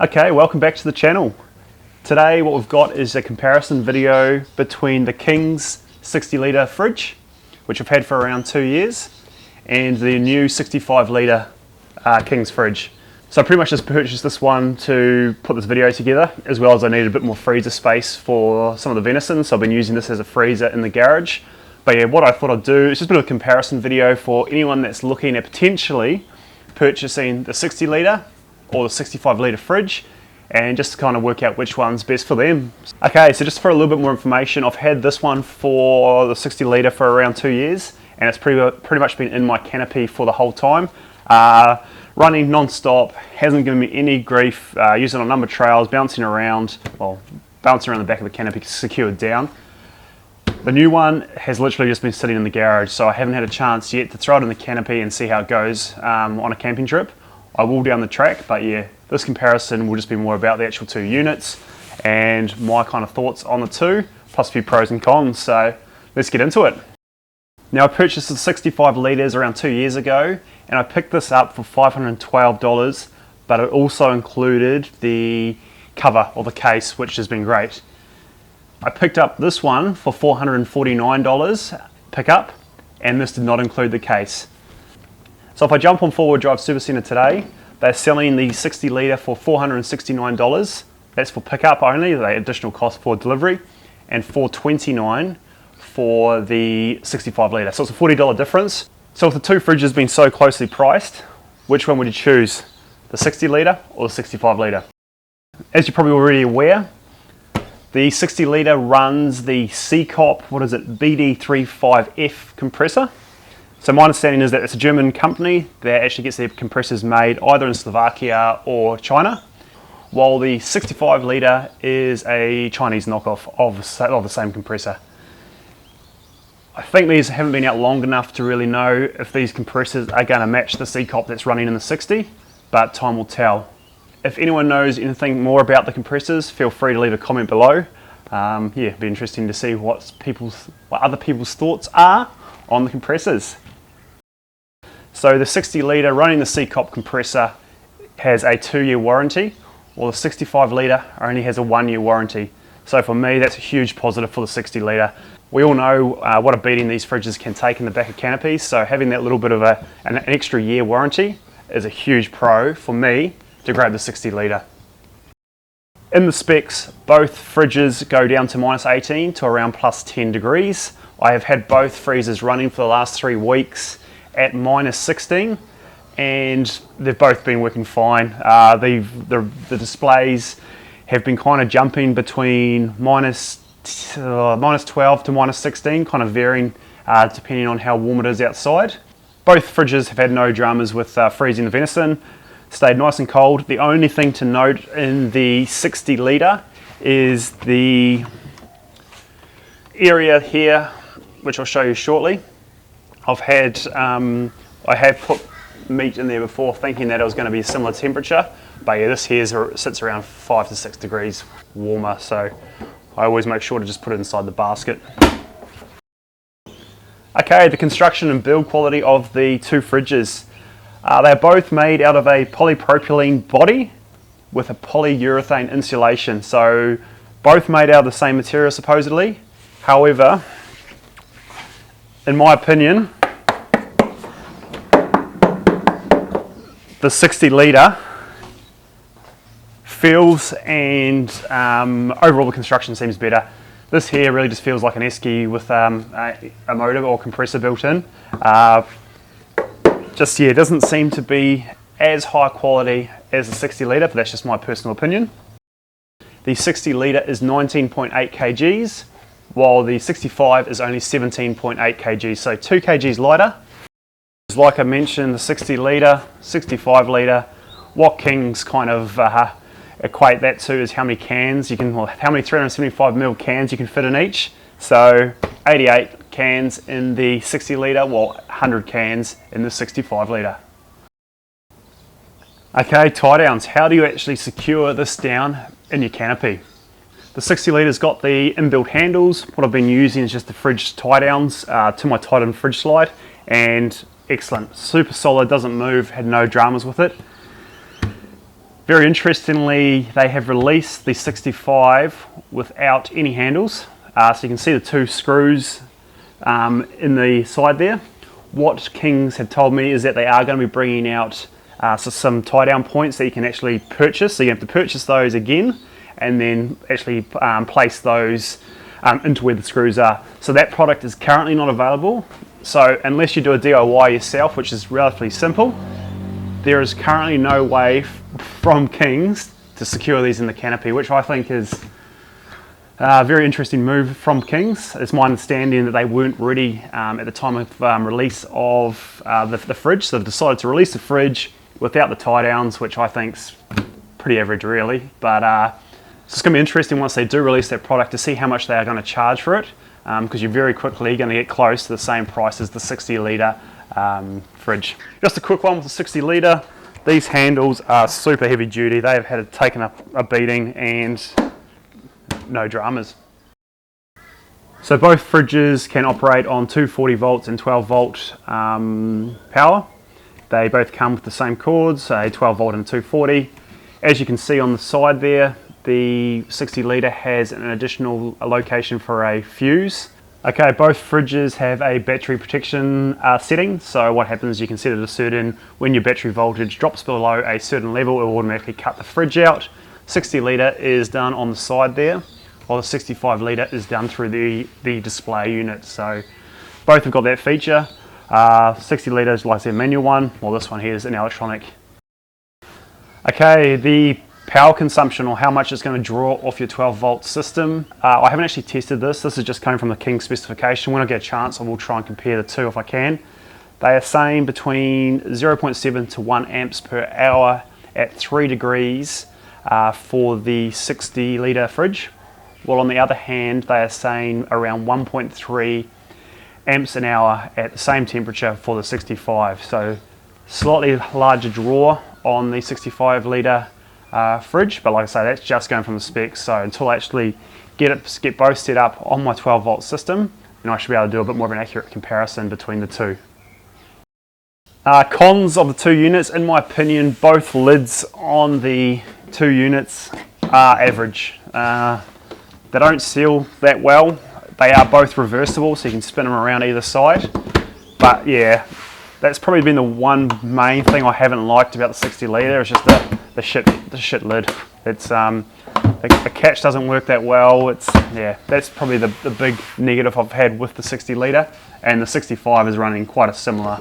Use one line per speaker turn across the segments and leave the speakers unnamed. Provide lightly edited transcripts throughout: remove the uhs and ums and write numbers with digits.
Okay, welcome back to the channel. Today what we've got is a comparison video between the King's 60 litre fridge, which I've had for around 2 years, and the new 65 litre King's fridge. So I pretty much just purchased this one to put this video together, as well as I needed a bit more freezer space for some of the venison, so I've been using this as a freezer in the garage. But yeah, what I thought I'd do is just a bit of a comparison video for anyone that's looking at potentially purchasing the 60 litre or the 65 litre fridge, and just to kind of work out which one's best for them. Okay, so just for a little bit more information, I've had this one for the 60 litre for around 2 years, and it's pretty much been in my canopy for the whole time. Running non-stop, hasn't given me any grief, using on number trails, bouncing around the back of the canopy secured down. The new one has literally just been sitting in the garage, so I haven't had a chance yet to throw it in the canopy and see how it goes on a camping trip. I will down the track, but yeah, this comparison will just be more about the actual two units and my kind of thoughts on the two, plus a few pros and cons, so let's get into it. Now, I purchased the 65 litres around 2 years ago, and I picked this up for $512, but it also included the cover or the case, which has been great. I picked up this one for $449 pickup, and this did not include the case. So if I jump on Four Wheel Drive Super Centre today, they're selling the 60 litre for $469. That's for pickup only, the additional cost for delivery, and $429 for the 65 litre. So it's a $40 difference. So with the two fridges being so closely priced, which one would you choose? The 60 litre or the 65 litre? As you're probably already aware, the 60 litre runs the Secop, BD35F compressor. So my understanding is that it's a German company that actually gets their compressors made either in Slovakia or China, while the 65 litre is a Chinese knockoff of the same compressor. I think these haven't been out long enough to really know if these compressors are going to match the Secop that's running in the 60, but time will tell. If anyone knows anything more about the compressors, feel free to leave a comment below. Yeah, it'd be interesting to see what other people's thoughts are on the compressors. So the 60 litre running the Secop compressor has a 2-year warranty, while the 65 litre only has a 1-year warranty. So for me, that's a huge positive for the 60 litre. We all know what a beating these fridges can take in the back of canopies, so having that little bit of an extra year warranty is a huge pro for me to grab the 60 litre. In the specs, both fridges go down to -18 to around +10 degrees. I have had both freezers running for the last 3 weeks at -16, and they've both been working fine. The displays have been kind of jumping between -12 to -16, kind of varying depending on how warm it is outside. Both fridges have had no dramas with freezing the venison, stayed nice and cold. The only thing to note in the 60 litre is the area here, which I'll show you shortly. I have put meat in there before thinking that it was going to be a similar temperature, but yeah, this here sits around 5 to 6 degrees warmer, so I always make sure to just put it inside the basket. Okay, the construction and build quality of the two fridges. They're both made out of a polypropylene body with a polyurethane insulation, so both made out of the same material supposedly. However, in my opinion, the 60 litre feels and overall the construction seems better. This here really just feels like an esky with a motor or compressor built in. Just yeah, it doesn't seem to be as high quality as the 60 litre, but that's just my personal opinion. The 60 litre is 19.8 kgs, while the 65 is only 17.8 kgs, so 2 kgs lighter. Like I mentioned, the 60 litre, 65 litre, what Kings kind of equate that to is how many cans you can, well, how many 375ml cans you can fit in each. So 88 cans in the 60 litre, well, 100 cans in the 65 litre. Okay, tie downs. How do you actually secure this down in your canopy? The 60 litre's got the inbuilt handles. What I've been using is just the fridge tie downs to my Titan fridge slide, and excellent, super solid, doesn't move, had no dramas with it. Very interestingly, they have released the 65 without any handles. So you can see the two screws in the side there. What Kings have told me is that they are going to be bringing out some tie down points that you can actually purchase. So you have to purchase those again and then actually place those into where the screws are. So that product is currently not available. So unless you do a DIY yourself, which is relatively simple, there is currently no way from Kings to secure these in the canopy, which I think is a very interesting move from Kings. It's my understanding that they weren't ready at the time of release of the fridge, so they've decided to release the fridge without the tie downs, which I think's pretty average really. But it's going to be interesting once they do release that product to see how much they are going to charge for it, because you're very quickly going to get close to the same price as the 60 litre fridge. Just a quick one with the 60 litre. These handles are super heavy duty. They have had taken up a beating and no dramas. So both fridges can operate on 240 volts and 12 volt power. They both come with the same cords, a 12 volt and 240. As you can see on the side there, the 60 litre has an additional location for a fuse. Okay, both fridges have a battery protection setting. So what happens, you can set it a certain, when your battery voltage drops below a certain level, it will automatically cut the fridge out. 60 litre is done on the side there, while the 65 litre is done through the display unit. So both have got that feature. 60 litre is like I said, manual one, while this one here is an electronic. Okay, the power consumption, or how much it's going to draw off your 12 volt system. I haven't actually tested this. This is just coming from the King specification. When I get a chance, I will try and compare the two if I can. They are saying between 0.7 to 1 amps per hour at 3 degrees for the 60 litre fridge. While on the other hand, they are saying around 1.3 amps an hour at the same temperature for the 65. So slightly larger draw on the 65 litre fridge, but like I say, that's just going from the specs. So until I actually get both set up on my 12 volt system, then I should be able to do a bit more of an accurate comparison between the two. Cons of the two units, in my opinion, both lids on the two units are average. They don't seal that well. They are both reversible, so you can spin them around either side. But yeah, that's probably been the one main thing I haven't liked about the 60 litre. It's just the shit lid. It's the catch doesn't work that well. That's probably the big negative I've had with the 60 litre, and the 65 is running quite a similar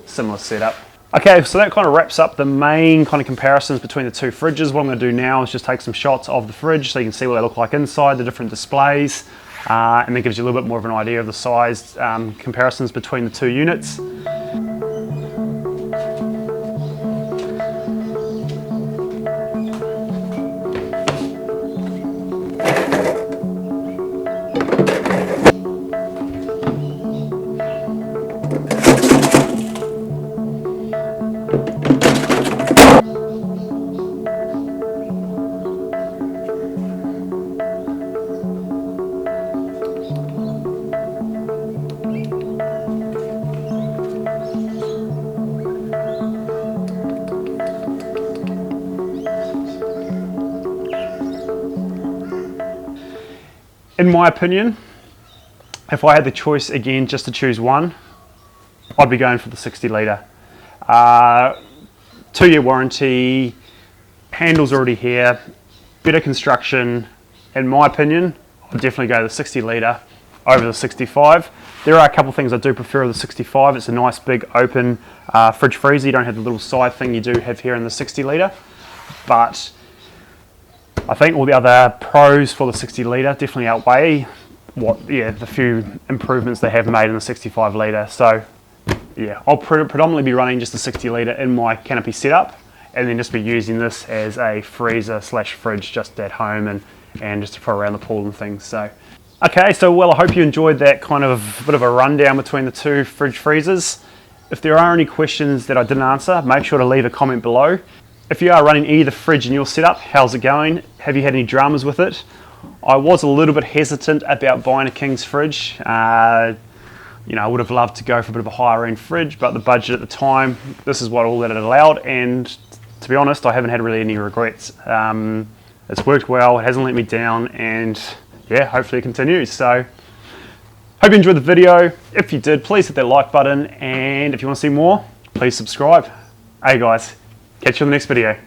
setup. Okay, so that kind of wraps up the main kind of comparisons between the two fridges. What I'm going to do now is just take some shots of the fridge so you can see what they look like inside, the different displays, and that gives you a little bit more of an idea of the size comparisons between the two units. In my opinion, if I had the choice again just to choose one, I'd be going for the 60 litre. 2-year warranty, handles already here, better construction. In my opinion, I'd definitely go the 60 litre over the 65. There are a couple of things I do prefer of the 65. It's a nice big open fridge freezer. You don't have the little side thing you do have here in the 60 litre. But I think all the other pros for the 60 litre definitely outweigh the few improvements they have made in the 65 litre. So yeah, I'll predominantly be running just the 60 litre in my canopy setup, and then just be using this as a freezer slash fridge just at home and just to put around the pool and things. So okay, so well, I hope you enjoyed that kind of bit of a rundown between the two fridge freezers. If there are any questions that I didn't answer, make sure to leave a comment below. If you are running either fridge in your setup, how's it going? Have you had any dramas with it? I was a little bit hesitant about buying a King's fridge. I would have loved to go for a bit of a higher end fridge, but the budget at the time, this is all that it allowed, and to be honest, I haven't had really any regrets. It's worked well, it hasn't let me down, and yeah, hopefully it continues. So, hope you enjoyed the video. If you did, please hit that like button, and if you want to see more, please subscribe. Hey guys, catch you in the next video.